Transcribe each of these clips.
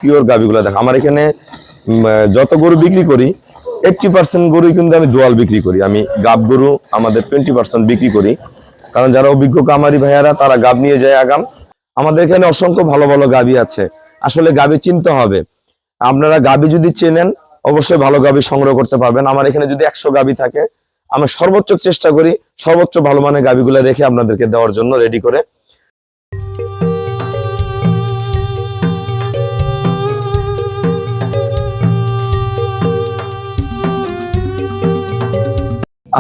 Pure গাবিগুলো দেখো। আমার এখানে যত গরু বিক্রি করি 80% গরু কিন্তু আমি দোয়াল বিক্রি করি। আমি গাব গরু আমাদের 20% বিক্রি করি, কারণ যারা অভিজ্ঞ কামারি ভাইয়ারা তারা গাব নিয়ে যায় আগাম। আমাদের এখানে অসংখ্য ভালো ভালো গাবি আছে। আসলে গাবি চিনতে হবে। আপনারা গাবি যদি চেনেন অবশ্যই ভালো গাবি সংগ্রহ করতে পারবেন। আমার এখানে যদি 100 গাবি থাকে, আমি সর্বোচ্চ চেষ্টা করি সর্বোচ্চ ভালো মানের গাবিগুলো রেখে আপনাদেরকে দেওয়ার জন্য রেডি করে।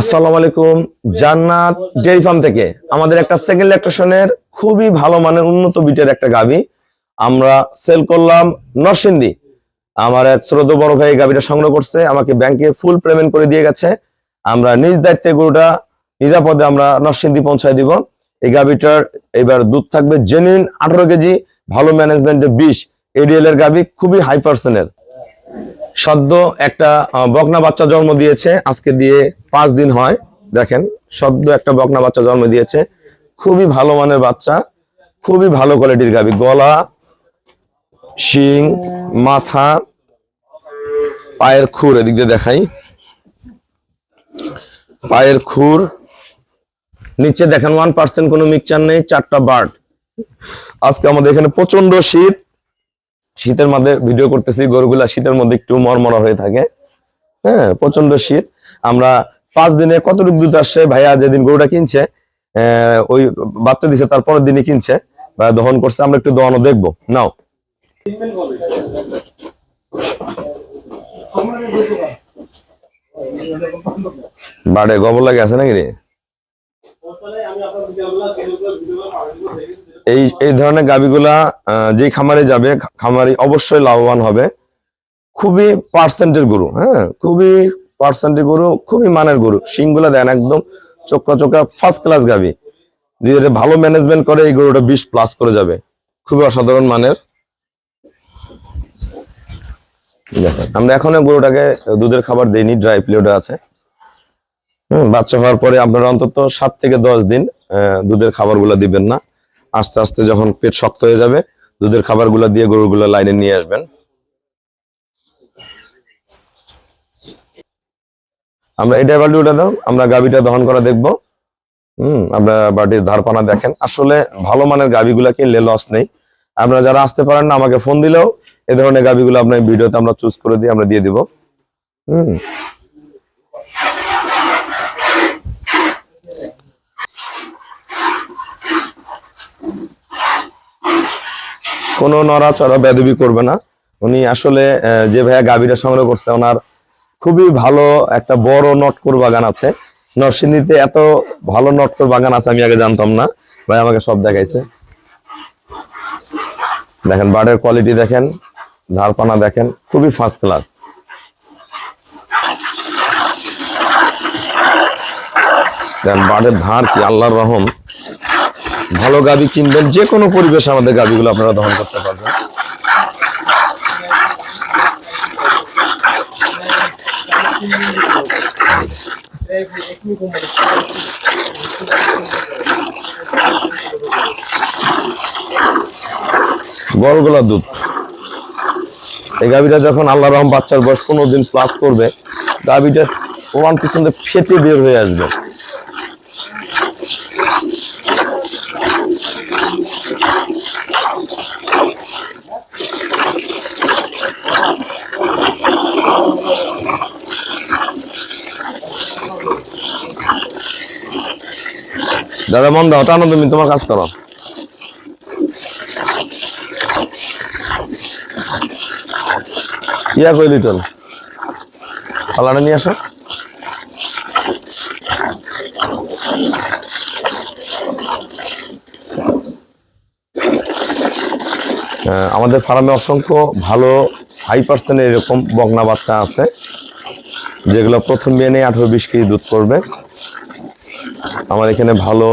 আসসালামু আলাইকুম, জান্নাত ডেইরি ফার্ম থেকে আমাদের একটা সেকেন্ড ল্যাকটেশনের খুবই ভালো মানের উন্নত বিটের একটা গাবি আমরা সেল করলাম নরসিংদী। আমার এক শ্রদ্ধেয় বড় ভাই গাবিটা সংগ্রহ করছে, আমাকে ব্যাংকে ফুল পেমেন্ট করে দিয়ে গেছে। আমরা নিজ দায়িত্বে গরুটা নিরাপদে আমরা নরসিংদী পৌঁছায় দিব। এই গাবিটার এবার দুধ থাকবে জেনুইন 18 কেজি, ভালো ম্যানেজমেন্টে 20 এডিএল এর গাবি, খুবই হাই পার্সেন্টের। সদ্য একটা বকনা বাচ্চা জন্ম দিয়েছে, আজকে দিয়ে 5 দিন হয়। দেখেন সদ্য একটা বকনা বাচ্চা জন্ম দিয়েছে, খুবই ভালো মানের বাচ্চা, খুবই ভালো কোয়ালিটির গাবি। গলা, শিং, মাথা, পায়ের খুর এদিক দিয়ে দেখাই, পায়ের খুর নিচে দেখেন 1% কোনো মিক্সচার নেই, 4টা বার্ড। আজকে আমাদের এখানে প্রচন্ড শীত, শীতের মধ্যে ভিডিও করতেছি। গরুগুলা শীতের মধ্যে একটু মরমরা হয়ে থাকে, হ্যাঁ প্রচন্ড শীত। আমরা 5 দিনে কতটুকু দুধ আসছে, ভাইয়া যেদিন গরুটা কিনছে ওই বাচ্চা দিছে তার পরের দিনই কিনছে বা দহন করছে, আমরা একটু দহনও দেখবো। নাও বাড়ে গোবর লাগে আছে নাকি রে? এই ধরনের গাবিগুলা যে খামারে যাবে, খামারি অবশ্যই লাভবান হবে। খুবই পার্সেন্টের গরু, হ্যাঁ খুবই পার্সেন্টের গরু, খুবই মানের গরু। শিংগুলা দেন একদম চোখা চোখা ফার্স্ট ক্লাস গাবি। যদি ভালো ম্যানেজমেন্ট করে এই গরুটা 20+ করে যাবে, খুবই অসাধারণ মানের। আমরা এখন গরুটাকে দুধের খাবার দেইনি, ড্রাই প্লেটে আছে। বাচ্চা হওয়ার পরে আপনারা অন্তত 7 থেকে 10 দিন দুধের খাবারগুলো দিবেন না। আস্তে আস্তে যখন পেট শক্ত হয়ে যাবে দুধের খাবারগুলো দিয়ে গরুগুলো লাইনে নিয়ে আসবেন। আমরা এটা বালতিটা দাও, আমরা গাবিটা দহন করা দেখবো। আমরা বাটির ধারপানা দেখেন। আসলে ভালো মানের গাবিগুলা কিনলে লস নেই। আপনারা যারা আসতে পারেন না আমাকে ফোন দিলেও এই ধরনের গাবিগুলো আপনার ভিডিওতে আমরা চুজ করে দিয়ে আমরা দিয়ে দিব। কোনো নড়াচড়া বেদবি করবে না। উনি আসলে যে ভাইয়া গাবিটা সংগ্রহ করছে ওনার খুবই ভালো একটা বড় নটকর বাগান আছে। নরসিংদীতে এত ভালো নটকর বাগান আছে আমি আগে জানতাম না, ভাই আমাকে সব দেখাইছে। দেখেন বার্ডের কোয়ালিটি দেখেন, ধারপানা দেখেন, খুবই ফার্স্ট ক্লাস। দেখেন বার্ডের ধার কি আল্লাহর রহম। ভালো গাবি কিনবেন, যে কোনো পরিবেশে আমাদের গাবিগুলো আপনারা দহন করতে পারবেন। গরুগুলা দুধ, এই গাবিটা যখন আল্লাহর রহম বাচ্চার বয়স 15 দিন প্লাস করবে, গাবিটা 1% ফেটে বের হয়ে আসবে। দাদা মন দাও, টানো তুমি, তোমার কাজ করো। ইয়া কই লিটল পালাটা নিয়ে আসো। আমাদের ফার্মে অসংখ্য ভালো হাই পার্সেন্টের এরকম বকনা বাচ্চা আছে, যেগুলো প্রথম বিয়ে নিয়ে 18-20 কেজি দুধ করবে। আমার এখানে ভালো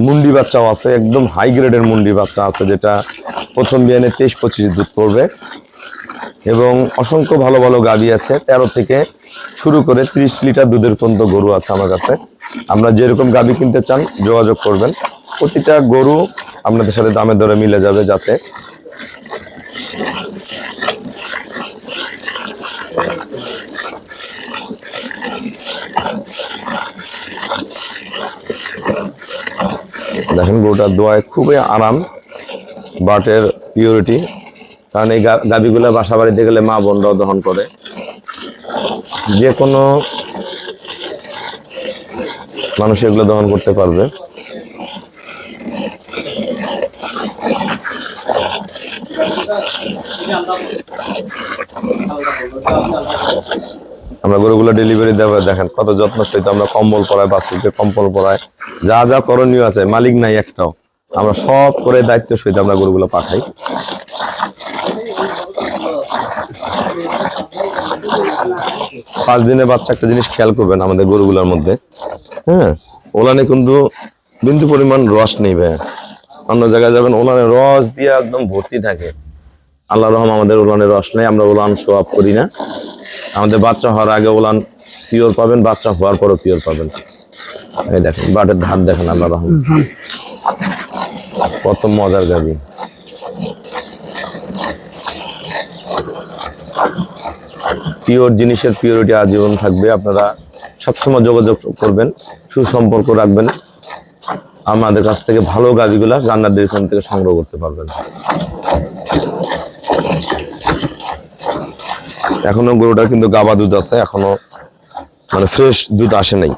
মুন্ডি বাচ্চাও আছে, একদম হাই গ্রেডের মুন্ডি বাচ্চা আছে, যেটা প্রথম বিয়ানে 23-25 দুধ করবে। এবং অসংখ্য ভালো ভালো গাভী আছে, 13 থেকে শুরু করে 30 লিটার দুধের পর্যন্ত গরু আছে আমার কাছে। আমরা যেরকম গাভী কিনতে চান যোগাযোগ করবেন। প্রতিটা গরু আপনাদের সাথে দামে দরে মিলে যাবে, যাতে দেখেন গরুটার দোয়ায় খুবই আরাম, বাটের পিওরিটি। কারণ এই গাভীগুলা বাসা বাড়িতে গেলে মা বোনরাও দহন করে, যে কোনো মানুষ এগুলো দহন করতে পারবে। আমরা গরুগুলো ডেলিভারি দেবো, দেখেন কত যত্ন সহিত আমরা কম্বল পরাই, বাচ্চাকে কম্বল পরাই, যা যা করণীয় আছে, মালিক নাই একটাও, আমরা সব করে দায়িত্ব সহিত আমরা গরুগুলো পাঠাই। পাঁচ দিনের বাচ্চা একটা জিনিস খেয়াল করবেন আমাদের গরুগুলোর মধ্যে, হ্যাঁ, ওলানে কিন্তু বিন্দু পরিমাণ রস নেই ভাই। অন্য জায়গায় যাবেন ওলানে রস দিয়ে একদম ভর্তি থাকে, আল্লাহ রহম আমাদের ওলানে রস নেই, আমরা ওলান শো আপ করি না। আমাদের বাচ্চা হওয়ার আগে ওলান পিওর পাবেন, বাচ্চা হওয়ার পরও পিওর পাবেন। এই দেখেন বাটের ধার দেখেন, আল্লাহ রহম কত মজার গাভী। পিওর জিনিসের পিওরিটি আজীবন থাকবে। আপনারা সবসময় যোগাযোগ করবেন, সুসম্পর্ক রাখবেন, আমাদের কাছ থেকে ভালো গাভীগুলা জান্নাত ডেইরি ফার্ম থেকে সংগ্রহ করতে পারবেন। এখনো গরুটার কিন্তু গাবা দুধ আছে, এখনো মানে ফ্রেশ দুধ আসে নাই।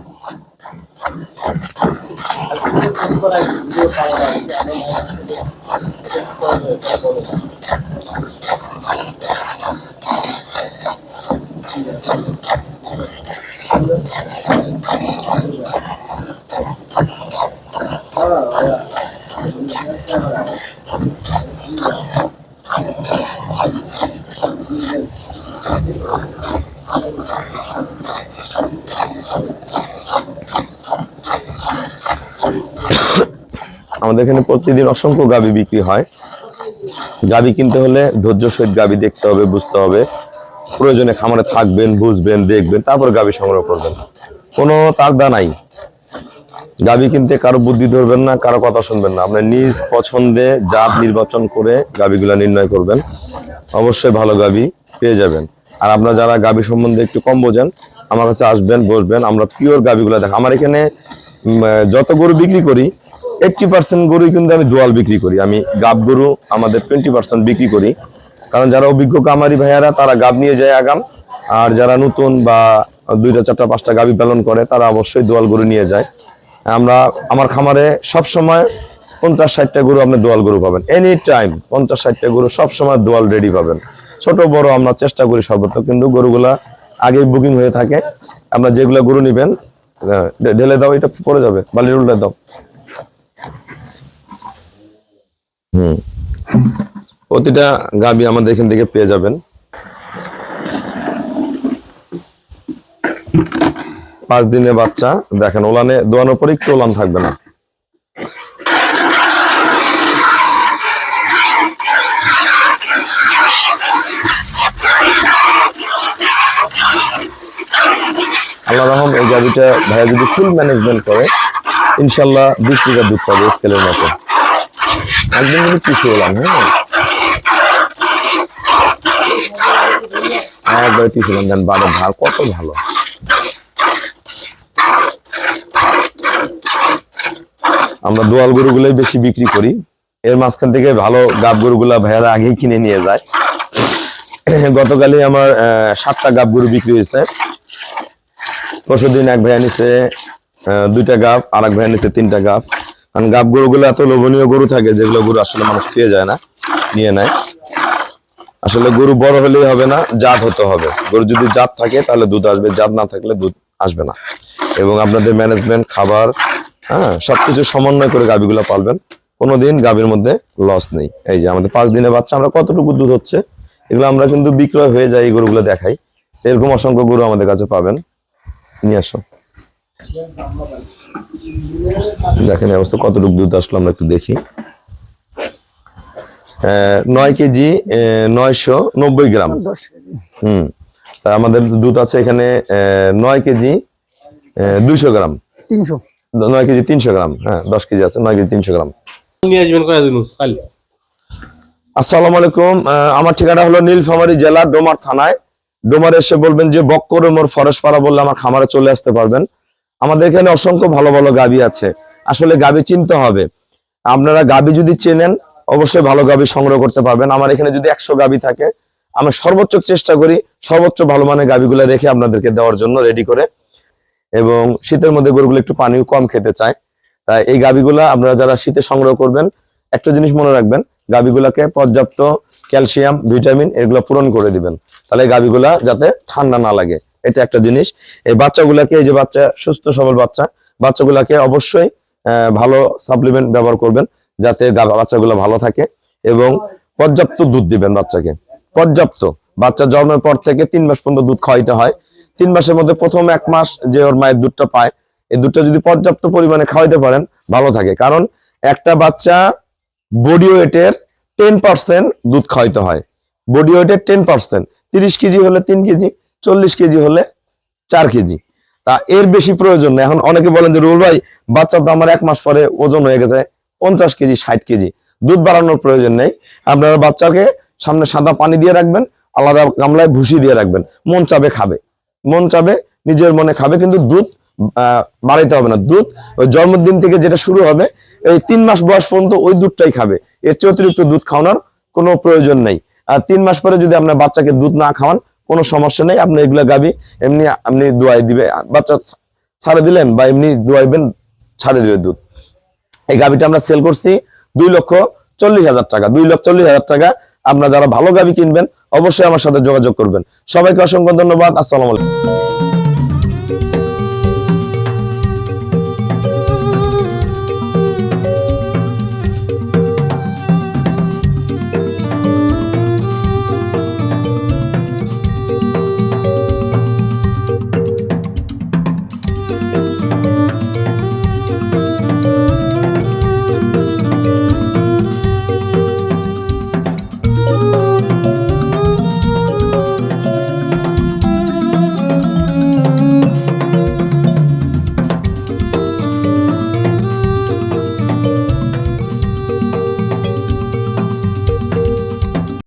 আমাদের এখানে প্রতিদিন অসংখ্য গাভী বিক্রি হয়। গাভী কিনতে হলে ধৈর্য সহিত গাভী দেখতে হবে, বুঝতে হবে, প্রয়োজনে খামারে থাকবেন, বুঝবেন, দেখবেন, তারপর গাভী সংগ্রহ করবেন। কোনো তাগদা নাই, গাভী কিনতে কারো বুদ্ধি ধরবেন না, কারো কথা শুনবেন না, আপনার নিজ পছন্দে জাত নির্বাচন করে গাভীগুলা নির্ণয় করবেন, অবশ্যই ভালো গাভী পেয়ে যাবেন। আর আপনারা যারা গাভী সম্বন্ধে একটু কম বোঝেন, আমার কাছে আসবেন, বসবেন, আমরা পিওর গাভীগুলা দেখ। আমার এখানে যত গরু বিক্রি করি 80% গরুই কিন্তু আমি দোয়াল বিক্রি করি। আমি গাব গরু আমাদের 20% বিক্রি করি, কারণ যারা অভিজ্ঞ কামারি ভাইয়ারা তারা গাব নিয়ে যায় আগাম, আর যারা নতুন বা 2টা 4টা 5টা গাভী পালন করে তারা অবশ্যই দোয়াল গরু নিয়ে যায়। আমরা আমার খামারে সবসময় 50-60টা গরু আপনি দোয়াল গরু পাবেন, এনি টাইম 50-60টা গরু সবসময় দোয়াল রেডি পাবেন। ছোট বড় আমরা চেষ্টা করি সর্বত্র, কিন্তু গরুগুলা আগেই বুকিং হয়ে থাকে। আমরা যেগুলা গরু নিবেন, ঢেলে দাও, এটা পড়ে যাবে, বালির উল্টে দাও। প্রতিটা গাভী আমাদের এখান থেকে পেয়ে যাবেন। 5 দিনের বাচ্চা দেখেন, ওলানে দোয়ানোর পর একটু ওলান থাকবে না। আল্লাহ রহম এই গাভীটা ভাইয়া যদি ফুল ম্যানেজমেন্ট করে ইনশাল্লাহ 20 লিটার দুধ পাবে স্কেলের মতো, একদম কিন্তু কৃষি ওলান। হ্যাঁ, একবার কৃষি ওলান দেন, বাড়ির ধার কত ভালো। আমরা দোয়াল গরুগুলাই বেশি বিক্রি করি, এর মাঝখান থেকে ভালো গাব গরুগুলা ভাইয়ারা আগেই কিনে নিয়ে যায়। গতকালই আমার 7টা গাব গরু বিক্রি হয়েছে। পরশুদিন এক ভাইয়া নিছে 2টা গাব, আর এক ভাইয়া নিছে 3টা গাব। কারণ গাব গরুগুলো এত লোভনীয় গরু থাকে যেগুলো গরু আসলে মানুষ খেয়ে যায় না, নিয়ে নেয়। আসলে গরু বড় হলেই হবে না, জাত হতে হবে। গরু যদি জাত থাকে তাহলে দুধ আসবে, জাত না থাকলে দুধ আসবে না। এবং আপনাদের ম্যানেজমেন্ট, খাবার, হ্যাঁ, সবকিছু সমন্বয় করে গাভীগুলো পালবেন, কোনোদিন গাভীর মধ্যে লস নেই। এই যে আমাদের 5 দিনের বাচ্চা, আমরা কতটুকু দুধ হচ্ছে এগুলো আমরা কিন্তু বিক্রয় হয়ে যায়, এই গরুগুলো দেখাই। এরকম অসংখ্য গরু আমাদের কাছে পাবেন, নিয়ে আসো। দেখেন এই অবস্থা, কতটুকু দুধ আসলো আমরা একটু দেখি। 9 কেজি 990 গ্রাম। তা আমাদের দুধ আছে এখানে 9 কেজি 200 গ্রাম, 9 কেজি 300 গ্রাম। হ্যাঁ, 10 কেজি আছে, 9 কেজি 300 গ্রাম। আসসালামু আলাইকুম, আমার ঠিকানা হলো নীলফামারী জেলা ডোমার থানায়। ডোমারে এসে বলবেন যে বক্কর মোর ফরেস্ট পাড়া, বললে আমার খামারে চলে আসতে পারবেন। আমাদের এখানে অসংখ্য ভালো ভালো গাভী আছে। আসলে গাভী চিনতে হবে, আপনারা গাবি যদি চেনেন অবশ্যই ভালো গাবি সংগ্রহ করতে পারবেন। আমার এখানে যদি 100 গাবি থাকে, আমি সর্বোচ্চ চেষ্টা করি সর্বোচ্চ ভালো মানের গাবিগুলো রেখে আপনাদেরকে দেওয়ার জন্য রেডি করে। এবং শীতের মধ্যে গরুগুলো একটু পানিও কম খেতে চায়, তাই এই গাবিগুলা আপনারা যারা শীতে সংগ্রহ করবেন একটা জিনিস মনে রাখবেন, গাবিগুলাকে পর্যাপ্ত ক্যালসিয়াম ভিটামিন এগুলো পূরণ করে দিবেন, তাহলে এই গাবিগুলা যাতে ঠান্ডা না লাগে। এটা একটা জিনিস। এই বাচ্চাগুলাকে, এই যে বাচ্চা সুস্থ সবল বাচ্চাগুলাকে অবশ্যই ভালো সাপ্লিমেন্ট ব্যবহার করবেন যাতে বাচ্চাগুলো ভালো থাকে। এবং পর্যাপ্ত দুধ দিবেন বাচ্চাকে, পর্যাপ্ত। বাচ্চা জন্মের পর থেকে 3 মাস পর্যন্ত দুধ খাওয়াইতে হয়। 3 মাসের মধ্যে প্রথম 1 মাস যে ওর মায়ের দুধটা পায়, এই দুধটা যদি পর্যাপ্ত পরিমাণে খাওয়াইতে পারেন ভালো থাকে। কারণ একটা বাচ্চা বডি ওয়েটের 10% দুধ খাওয়াইতে হয়। বডি ওয়েটের 10%, 30 কেজি হলে 3 কেজি, 40 কেজি হলে 4 কেজি। তা এর বেশি প্রয়োজন নেই। এখন অনেকে বলেন যে রুল ভাই বাচ্চা তো আমার 1 মাস পরে ওজন হয়ে গেছে 50 কেজি 60 কেজি, দুধ বাড়ানোর প্রয়োজন নেই। আপনারা বাচ্চাকে সামনে সাদা পানি দিয়ে রাখবেন, আলাদা গামলায় ভুসি দিয়ে রাখবেন, মন চাবে খাবে, মন চাবে নিজের মনে খাবে, কিন্তু দুধ বাড়াইতে হবে না। দুধ ওই জন্মদিন থেকে যেটা শুরু হবে এই 3 মাস বয়স পর্যন্ত ওই দুধটাই খাবে, এর চেয়ে অতিরিক্ত দুধ খাওয়ানোর কোনো প্রয়োজন নেই। আর 3 মাস পরে যদি আপনার বাচ্চাকে দুধ না খাওয়ান কোনো সমস্যা নেই, আপনি এগুলা গাবি এমনি আপনি দোয়াই দিবে, বাচ্চা ছাড়ে দিলেন বা এমনি দোয়াইবেন, ছাড়ে দিবে দুধ। এই গাবিটা আমরা সেল করছি 2,40,000 টাকা। 2,40,000 টাকা। আপনারা যারা ভালো গাবি কিনবেন অবশ্যই আমার সাথে যোগাযোগ করবেন। সবাইকে অসংখ্য ধন্যবাদ। আসসালামু আলাইকুম।